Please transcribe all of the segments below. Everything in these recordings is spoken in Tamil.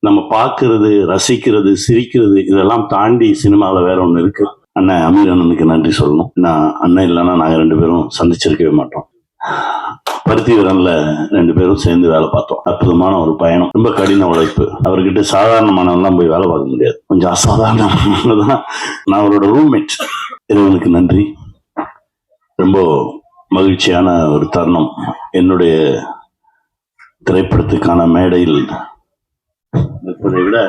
நம்ம பார்க்கறது, ரசிக்கிறது, சிரிக்கிறது இதெல்லாம் தாண்டி சினிமாவில் வேற ஒன்று இருக்கு. அண்ணன் அமீர் அண்ணனுக்கு நன்றி சொல்லணும். நான் அண்ணன் இல்லைன்னா நாங்கள் 2 பேரும் சந்திச்சிருக்கவே மாட்டோம். பருத்தி வீரன்ல 2 பேரும் சேர்ந்து வேலை பார்த்தோம். அற்புதமான ஒரு பயணம், ரொம்ப கடின உழைப்பு. அவர்கிட்ட சாதாரணமானவெல்லாம் போய் வேலை பார்க்க முடியாது, கொஞ்சம் அசாதாரணமானதான். நான் அவரோட ரூம்மேட். இறைவனுக்கு நன்றி. ரொம்ப மகிழ்ச்சியான ஒரு தருணம். என்னுடைய திரைப்படத்துக்கான மேடையில் இருப்பதை விட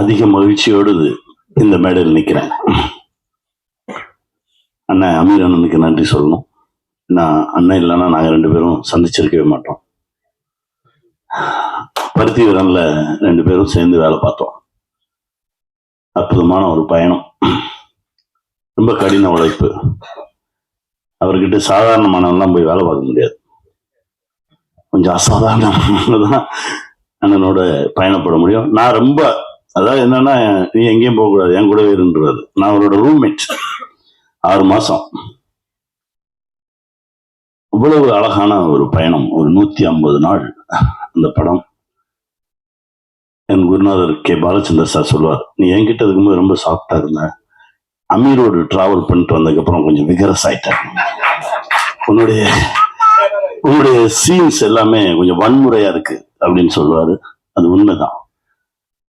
அதிக மகிழ்ச்சியோடு இந்த மேடையில் நிற்கிறேன். அண்ணன் அமீர் அண்ணனுக்கு நன்றி சொல்லணும். நான் அண்ணன் இல்லைன்னா நாங்கள் 2 பேரும் சந்திச்சிருக்கவே மாட்டோம். பருத்தி வீரன்ல 2 பேரும் சேர்ந்து வேலை பார்த்தோம். அற்புதமான ஒரு பயணம், ரொம்ப கடின உழைப்பு. அவர்கிட்ட சாதாரணமானவெல்லாம் போய் வேலை பார்க்க முடியாது, கொஞ்சம் அசாதாரணமானதான் அண்ணனோட பயணப்பட முடியும். நான் ரொம்ப, அதாவது என்னன்னா, நீ எங்கேயும் போகக்கூடாது, என் கூடவே இருந்துருவாரு. நான் அவரோட ரூம்மேட். 6 மாசம். இவ்வளவு அழகான ஒரு பயணம், ஒரு 150 நாள் அந்த படம். என் குருநாதர் கே பாலச்சந்தர் சார் சொல்லுவார், நீ என்கிட்ட இருக்கும்போது ரொம்ப சாஃப்டா இருந்த, அமீரோடு டிராவல் பண்ணிட்டு வந்ததுக்கப்புறம் கொஞ்சம் விகரஸ் ஆயிட்ட, உன்னுடைய சீன்ஸ் எல்லாமே கொஞ்சம் வன்முறையா இருக்கு அப்படின்னு சொல்லுவாரு. அது உண்மைதான்.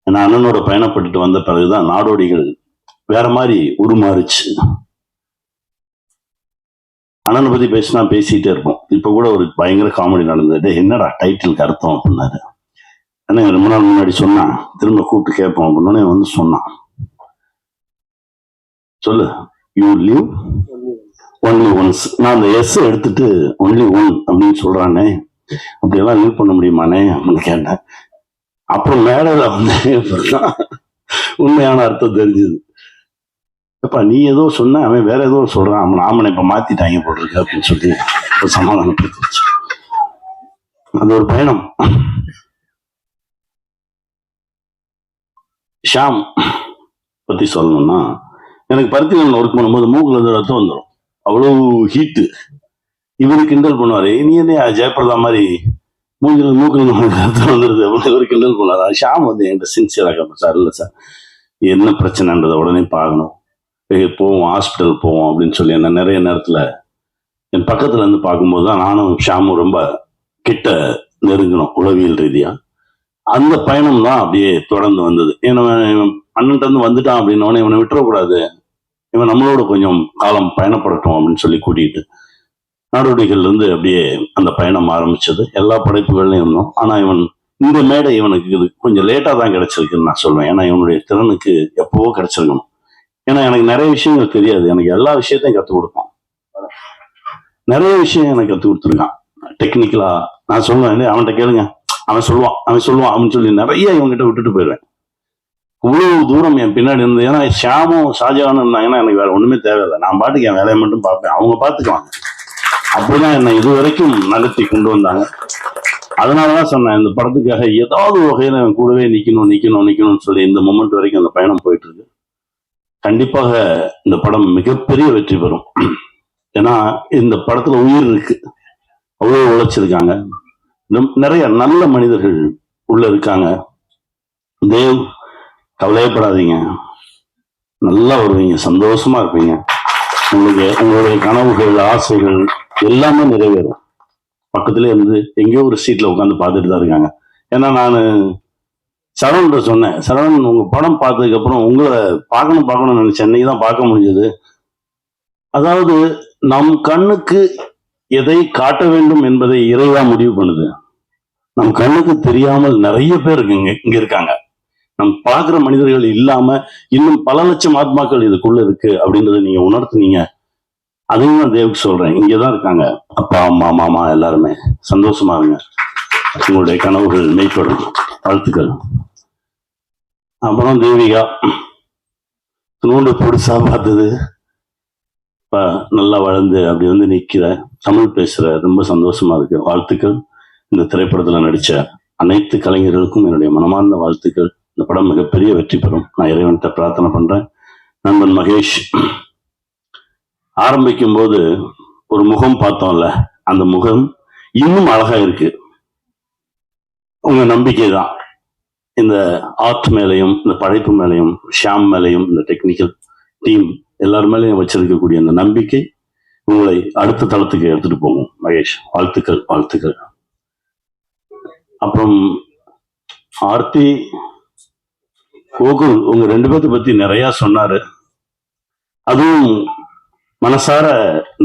ஏன்னா அண்ணனோட பயணப்பட்டுட்டு வந்த பிறகுதான் நாடோடிகள் வேற மாதிரி உருமாறுச்சு. அண்ணனை பத்தி பேசினா பேசிட்டே இருப்போம். இப்ப கூட ஒரு பயங்கர காமெடி நடந்தது. என்னடா டைட்டிலுக்கு அர்த்தம் அப்படின்னாரு. அண்ணன் ரொம்ப நாள் முன்னாடி சொன்னான், திரும்ப கூப்பிட்டு கேட்போம் அப்படின்னு வந்து சொன்னான். சொல்லு, யூ லிவ் ஒன்லி ஒன்ஸ். நான் அந்த எஸ் எடுத்துட்டு ஒன்லி ஒன் அப்படின்னு சொல்றானே, அப்படியெல்லாம் லிவ் பண்ண முடியுமானே அப்படின்னு கேட்டேன். அப்புறம் மேடையில வந்து உண்மையான அர்த்தம் தெரிஞ்சது. அப்ப நீ ஏதோ சொன்ன, அவன் வேற ஏதோ சொல்றான், அவன் ஆமனை இப்ப மாத்திட்டாங்க போட்டிருக்கு அப்படின்னு சொல்லி சமாதானப்படுத்திச்சு. அது ஒரு பயணம். ஷாம் பத்தி சொல்லணும்னா, எனக்கு பருத்தி வீரன்ல ஒர்க் பண்ணும்போது மூக்குல இருந்து ரத்தம் வந்துடும், அவ்வளவு ஹீட்டு. இவரு கிண்டல் பண்ணுவாரு, நீ என்ன ஜெயபிரதா மாதிரி மூக்கில ரத்தம் வந்துருது அப்படின்னு இவரு கிண்டல் பண்ணுவாரு. ஷாம் வந்து என்கிட்ட சின்சியராக, சார் இல்லை சார் என்ன பிரச்சனைன்றதை உடனே பார்க்கணும், போவோம் ஹாஸ்பிட்டல் போவோம் அப்படின்னு சொல்லி என்ன நிறைய நேரத்துல என் பக்கத்துல இருந்து பார்க்கும்போது தான் நானும் ஷாமும் ரொம்ப கிட்ட நெருங்கணும் உளவியல் ரீதியா. அந்த பயணம் தான் அப்படியே தொடர்ந்து வந்தது. ஏன்னா அண்ணன்ட்ட இருந்து வந்துட்டான் அப்படின்னோடனே இவனை விட்டுறக்கூடாது, இவன் நம்மளோட கொஞ்சம் காலம் பயணப்படட்டும் அப்படின்னு சொல்லி கூட்டிகிட்டு நாடோடிகள்ல இருந்து அப்படியே அந்த பயணம் ஆரம்பிச்சது. எல்லா படைப்புகள்லையும் இருந்தோம். ஆனா இவன் இந்த மேடை இவனுக்கு இது கொஞ்சம் லேட்டா தான் கிடைச்சிருக்குன்னு நான் சொல்லுவேன். ஏன்னா இவனுடைய திறனுக்கு எப்பவோ கிடைச்சிருக்கணும். ஏன்னா எனக்கு நிறைய விஷயங்கள் தெரியாது, எனக்கு எல்லா விஷயத்தையும் கற்றுக் கொடுப்பான். நிறைய விஷயம் எனக்கு கற்றுக் கொடுத்துருக்கான் டெக்னிக்கலா. நான் சொல்லுவேன், அவன்கிட்ட கேளுங்க, அவன் சொல்லுவான் அப்படின்னு சொல்லி நிறைய இவன்கிட்ட விட்டுட்டு போயிடுவேன். இவ்வளவு தூரம் என் பின்னாடி இருந்தது. ஏன்னா ஷாமும் ஷாஜகானும் இருந்தாங்கன்னா எனக்கு வேற ஒண்ணுமே தேவையில்லை, நான் பாட்டுக்கு என் வேலையை மட்டும் பார்ப்பேன், அவங்க பார்த்துக்குவாங்க. அப்படிதான் என்னை இது வரைக்கும் நகர்த்தி கொண்டு வந்தாங்க. அதனாலதான் சொன்னேன், இந்த படத்துக்காக ஏதாவது வகையில என் கூடவே நிக்கணும்னு சொல்லி இந்த மொமெண்ட் வரைக்கும் அந்த பயணம் போயிட்டு இருக்கு. கண்டிப்பாக இந்த படம் மிகப்பெரிய வெற்றி பெறும். ஏன்னா இந்த படத்துல உயிர் இருக்கு, அவ்வளவு உழைச்சிருக்காங்க, நிறைய நல்ல மனிதர்கள் உள்ள இருக்காங்க. தேவ், கவலையப்படாதீங்க, நல்லா வருவீங்க, சந்தோஷமா இருப்பீங்க. உங்களுடைய கனவுகள், ஆசைகள் எல்லாமே நிறைவேறும். பக்கத்துல இருந்து எங்கேயோ ஒரு சீட்ல உட்காந்து பார்த்துட்டு தான் இருக்காங்க. ஏன்னா நான் சரவணன் சொன்னேன், சரவணன் உங்க படம் பார்த்ததுக்கு அப்புறம் உங்களை பார்க்கணும்னு நினைச்சேன், இன்னைக்கு தான் பார்க்க முடிஞ்சது. அதாவது நம் கண்ணுக்கு எதை காட்ட வேண்டும் என்பதை இறைவா முடிவு பண்ணுது. நம் கண்ணுக்கு தெரியாமல் நிறைய பேர் இங்க இருக்காங்க. நம் பார்க்கிற மனிதர்கள் இல்லாம இன்னும் பல லட்சம் ஆத்மாக்கள் இதுக்குள்ள இருக்கு அப்படின்றத நீங்க உணர்த்துனீங்க. அதையும் நான் தேவுக்கு சொல்றேன், இங்கதான் இருக்காங்க அப்பா அம்மா மாமா எல்லாருமே, சந்தோஷமா இருங்க, உங்களுடைய கனவுகள் மெய்ப்படும், வாழ்த்துக்கள். அப்புறம் தேவிகா நூண்டு பொடிசா பார்த்தது, இப்ப நல்லா வளர்ந்து அப்படி வந்து நிக்கிற, தமிழ் பேசுற, ரொம்ப சந்தோஷமா இருக்கு, வாழ்த்துக்கள். இந்த திரைப்படத்துல நடிச்ச அனைத்து கலைஞர்களுக்கும் என்னுடைய மனமார்ந்த வாழ்த்துக்கள். இந்த படம் மிகப்பெரிய வெற்றி பெறும், நான் இறைவன்கிட்ட பிரார்த்தனை பண்றேன். நண்பன் மகேஷ், ஆரம்பிக்கும் போது ஒரு முகம் பார்த்தோம்ல, அந்த முகம் இன்னும் அழகா இருக்கு. உங்க நம்பிக்கை தான். இந்த ஆர்ட் மேலையும் இந்த படைப்பு மேலையும் ஷியாம் மேலையும் இந்த டெக்னிக்கல் டீம் எல்லார் மேலேயும் வச்சிருக்கக்கூடிய அந்த நம்பிக்கை உங்களை அடுத்த தளத்துக்கு எடுத்துட்டு போகும். மகேஷ், வாழ்த்துக்கள் வாழ்த்துக்கள். அப்புறம் ஆர்த்தி, கோகுல், உங்க 2 பேர்த்த பத்தி நிறைய சொன்னாரு. அதுவும் மனசார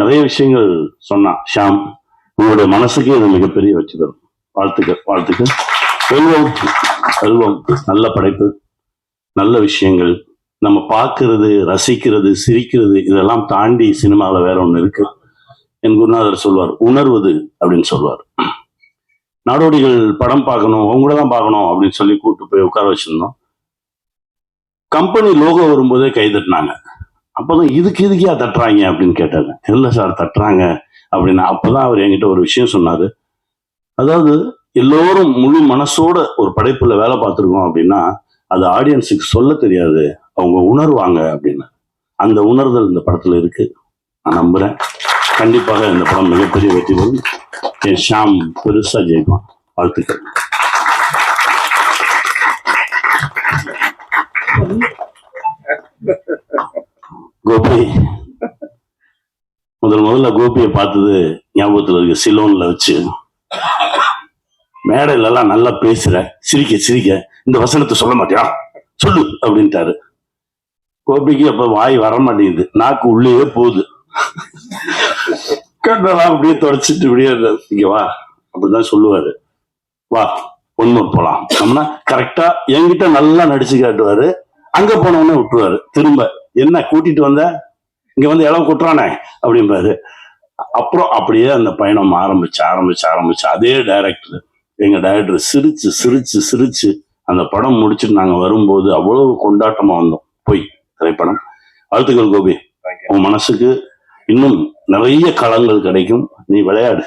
நிறைய விஷயங்கள் சொன்னான் ஷியாம். உங்களுடைய மனசுக்கே இது மிகப்பெரிய வச்சு தரும். வாழ்த்துக்கள் வாழ்த்துக்கள். செல்வம் செல்வம், நல்ல படைப்பு, நல்ல விஷயங்கள், நம்ம பார்க்கறது, ரசிக்கிறது, சிரிக்கிறது, இதெல்லாம் தாண்டி சினிமாவில் வேற ஒண்ணு இருக்கு. என் குருநாதர் சொல்வார், உணர்வது அப்படின்னு சொல்வார். நாடோடிகள் படம் பார்க்கணும், அவங்க கூட தான் பார்க்கணும் அப்படின்னு சொல்லி கூப்பிட்டு போய் உட்கார வச்சிருந்தோம். கம்பெனி லோகோ வரும்போதே கை தட்டினாங்க. அப்பதான் இதுக்கே தட்டுறாங்க அப்படின்னு கேட்டாங்க. இல்லை சார் தட்டுறாங்க அப்படின்னா. அப்பதான் அவர் என்கிட்ட ஒரு விஷயம் சொன்னாரு. அதாவது எல்லோரும் முழு மனசோட ஒரு படைப்புல வேலை பார்த்துருக்கோம் அப்படின்னா அது ஆடியன்ஸுக்கு சொல்ல தெரியாது, அவங்க உணர்வாங்க அப்படின்னு. அந்த உணர்தல் இந்த படத்துல இருக்கு. நான் நம்புறேன் கண்டிப்பாக இந்த படம் மிகப்பெரிய வெற்றி வரும். என் ஷியாம் பெருசா ஜெயிப்பான். வாழ்த்துக்கள். கோபி, முதல்ல கோபியை பார்த்தது ஞாபகத்துல இருக்கு. சிலோன்ல வச்சு மேடையில எல்லாம் நல்லா பேசுற, சிரிக்க சிரிக்க இந்த வசனத்தை சொல்ல மாட்டியா, சொல்லு அப்படின்ட்டாரு. கோபிக்கு அப்ப வாய் வர மாட்டேங்குது, நாக்கு உள்ளே போகுது. கண்ணெல்லாம் அப்படியே தொடச்சிட்டு இப்படியே இங்க வா அப்படிதான் சொல்லுவாரு. வா ஒன்னு போலாம் நம்மனா கரெக்டா என்கிட்ட நல்லா நடிச்சு காட்டுவாரு. அங்க போனவொடனே விட்டுருவாரு. திரும்ப என்ன கூட்டிட்டு வந்த, இங்க வந்து இளவு கொட்டுறானே அப்படிம்பாரு. அப்புறம் அப்படியே அந்த பயணம் ஆரம்பிச்சு அதே டைரக்டர், எங்க டைரக்டர் சிரிச்சு சிரிச்சு சிரிச்சு அந்த படம் முடிச்சுட்டு நாங்க வரும்போது அவ்வளவு கொண்டாட்டமா வந்தோம். போய் திரைப்படம். வாழ்த்துக்கள் கோபி, உன் மனசுக்கு இன்னும் நிறைய களங்கள் கிடைக்கும். நீ விளையாடு.